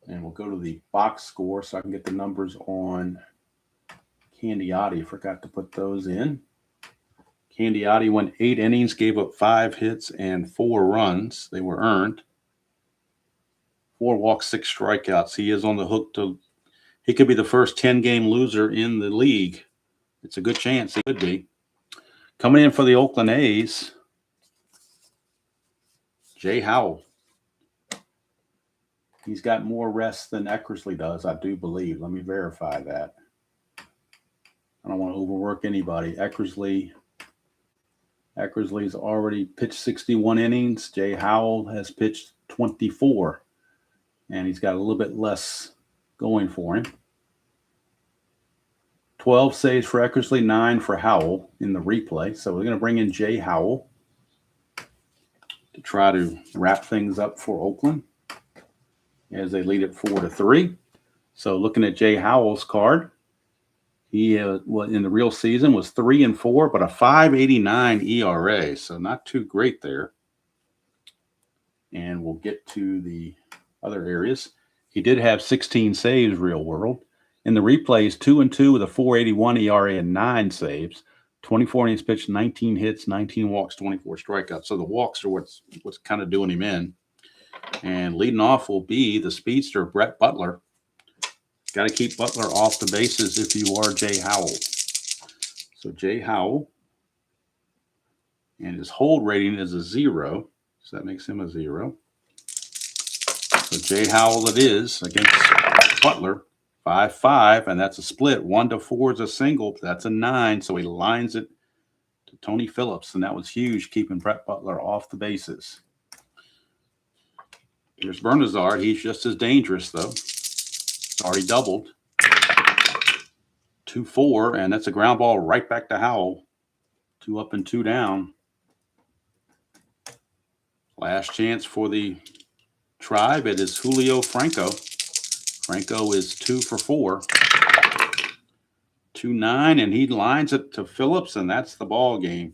And we'll go to the box score so I can get the numbers on Candiotti. Forgot to put those in. Candiotti went 8 innings, gave up 5 hits and 4 runs. They were earned. 4 walks, 6 strikeouts. He is on the hook to – he could be the first 10-game loser in the league. It's a good chance he could be. Coming in for the Oakland A's, Jay Howell. He's got more rest than Eckersley does, I do believe. Let me verify that. I don't want to overwork anybody. Eckersley's already pitched 61 innings. Jay Howell has pitched 24, and he's got a little bit less going for him. 12 saves for Eckersley, 9 for Howell in the replay. So we're going to bring in Jay Howell to try to wrap things up for Oakland as they lead it 4-3. So looking at Jay Howell's card, he in the real season was 3-4, but a 5.89 ERA, so not too great there. And we'll get to the other areas. He did have 16 saves real world. In the replays, 2-2 with a 4.81 ERA and 9 saves. 24 innings pitched, 19 hits, 19 walks, 24 strikeouts. So the walks are what's kind of doing him in. And leading off will be the speedster, Brett Butler. Got to keep Butler off the bases if you are Jay Howell. So Jay Howell, and his hold rating is a 0. So that makes him a 0. So Jay Howell it is against Butler. 5-5, and that's a split. 1-4 is a single. That's a 9, so he lines it to Tony Phillips, and that was huge, keeping Brett Butler off the bases. Here's Bernazard. He's just as dangerous, though. It's already doubled. 2-4, and that's a ground ball right back to Howell. 2 up and 2 down. Last chance for the Tribe. It is Julio Franco. Franco is 2 for 4. 2-9, and he lines it to Phillips, and that's the ball game.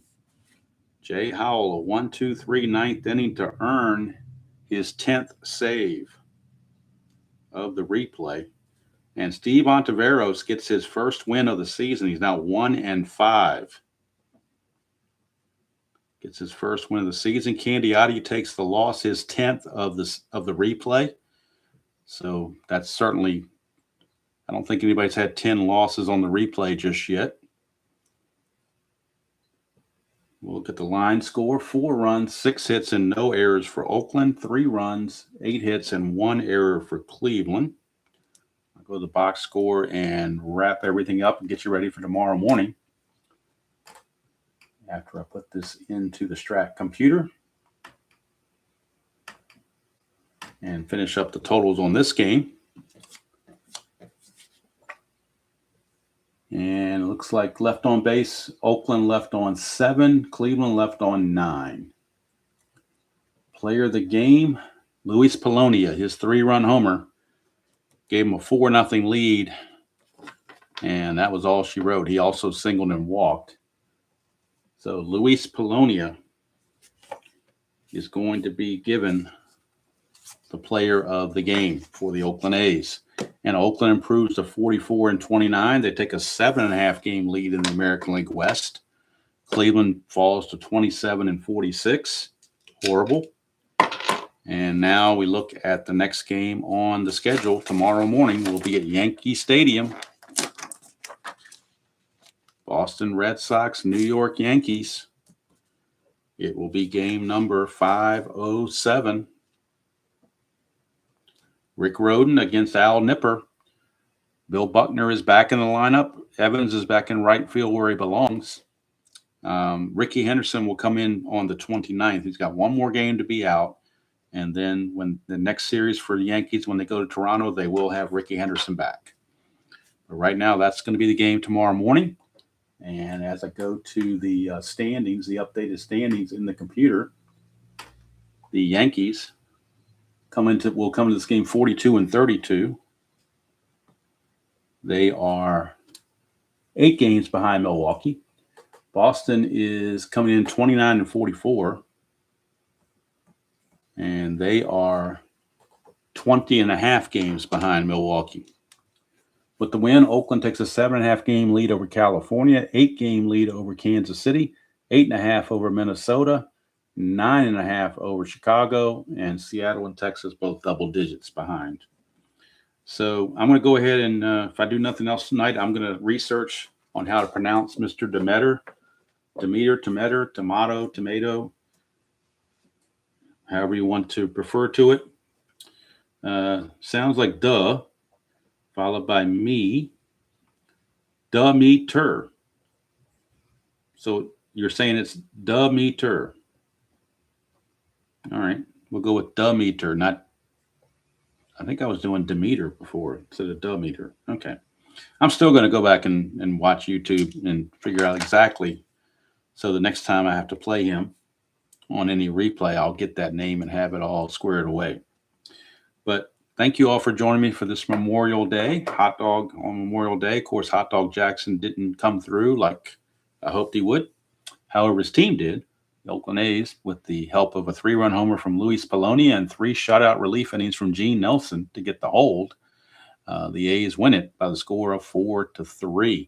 Jay Howell, a 1-2-3 ninth inning to earn his 10th save of the replay. And Steve Ontiveros gets his first win of the season. He's now 1-5. Gets his first win of the season. Candiotti takes the loss, his 10th of the replay. So that's certainly, I don't think anybody's had 10 losses on the replay just yet. We'll look at the line score. 4 runs, 6 hits, and no errors for Oakland. 3 runs, 8 hits, and 1 error for Cleveland. I'll go to the box score and wrap everything up and get you ready for tomorrow morning. After I put this into the Strat computer. And finish up the totals on this game. And it looks like left on base, Oakland left on 7, Cleveland left on 9. Player of the game, Luis Polonia, his 3-run homer, gave him a 4-0 lead, and that was all she wrote. He also singled and walked. So Luis Polonia is going to be given the player of the game for the Oakland A's. And Oakland improves to 44-29. They take a 7.5 game lead in the American League West. Cleveland falls to 27-46. Horrible. And now we look at the next game on the schedule. Tomorrow morning we'll be at Yankee Stadium. Boston Red Sox, New York Yankees. It will be game number 507. Rick Rhoden against Al Nipper. Bill Buckner is back in the lineup. Evans is back in right field where he belongs. Ricky Henderson will come in on the 29th. He's got one more game to be out. And then when the next series for the Yankees, when they go to Toronto, they will have Ricky Henderson back. But right now, that's going to be the game tomorrow morning. And as I go to the standings, the updated standings in the computer, the Yankees will come to this game 42-32. They are 8 games behind Milwaukee. Boston is coming in 29-44. And they are 20.5 games behind Milwaukee. With the win, Oakland takes a 7.5 game lead over California, 8-game lead over Kansas City, 8.5 over Minnesota, 9.5 over Chicago, and Seattle and Texas both double digits behind. So I'm going to go ahead and, if I do nothing else tonight, I'm going to research on how to pronounce Mr. Demeter, tomato, however you want to prefer to it. Sounds like duh, followed by me, Demeter. So you're saying it's Demeter. All right, we'll go with Demeter, not, I think I was doing Demeter before instead of Demeter. Okay. I'm still going to go back and watch YouTube and figure out exactly. So the next time I have to play him on any replay, I'll get that name and have it all squared away. But thank you all for joining me for this Memorial Day, hot dog on Memorial Day. Of course, Hot Dog Jackson didn't come through like I hoped he would. However, his team did, the Oakland A's, with the help of a 3-run homer from Luis Polonia and 3 shutout relief innings from Gene Nelson to get the hold. The A's win it by the score of 4-3.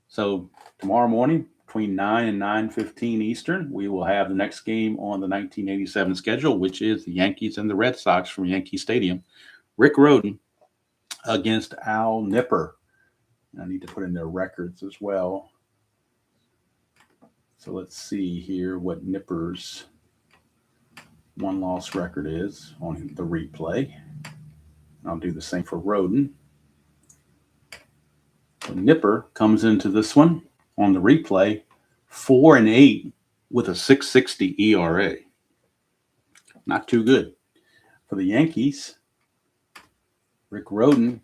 So tomorrow morning, between 9 and 9:15 Eastern, we will have the next game on the 1987 schedule, which is the Yankees and the Red Sox from Yankee Stadium. Rick Rhoden against Al Nipper. I need to put in their records as well. So let's see here what Nipper's one-loss record is on the replay. I'll do the same for Rhoden. So Nipper comes into this one on the replay 4-8 with a 6.60 ERA. Not too good. For the Yankees, Rick Rhoden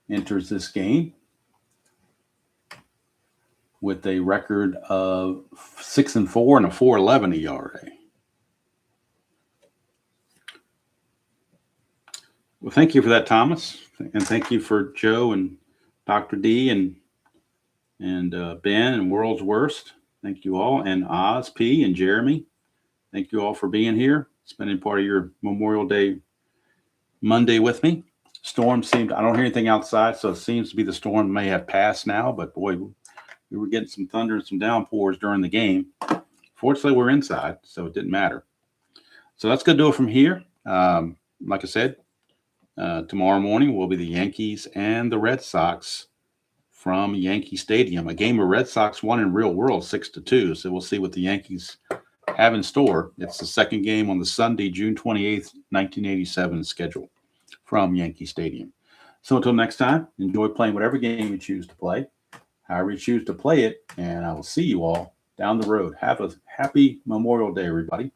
enters this game with a record of 6-4 and a 4.11 ERA. Well, thank you for that, Thomas, and thank you for Joe and Dr. D and Ben and World's Worst. Thank you all, and Oz P and Jeremy. Thank you all for being here, spending part of your Memorial Day Monday with me. Storm seemed, I don't hear anything outside, so it seems to be the storm may have passed now, but boy, we were getting some thunder and some downpours during the game. Fortunately, we're inside, so it didn't matter. So that's going to do it from here. Like I said, tomorrow morning will be the Yankees and the Red Sox from Yankee Stadium. A game where Red Sox won in real world 6-2. So we'll see what the Yankees have in store. It's the second game on the Sunday, June 28th, 1987 schedule from Yankee Stadium. So until next time, enjoy playing whatever game you choose to play, however you choose to play it, and I will see you all down the road. Have a happy Memorial Day, everybody.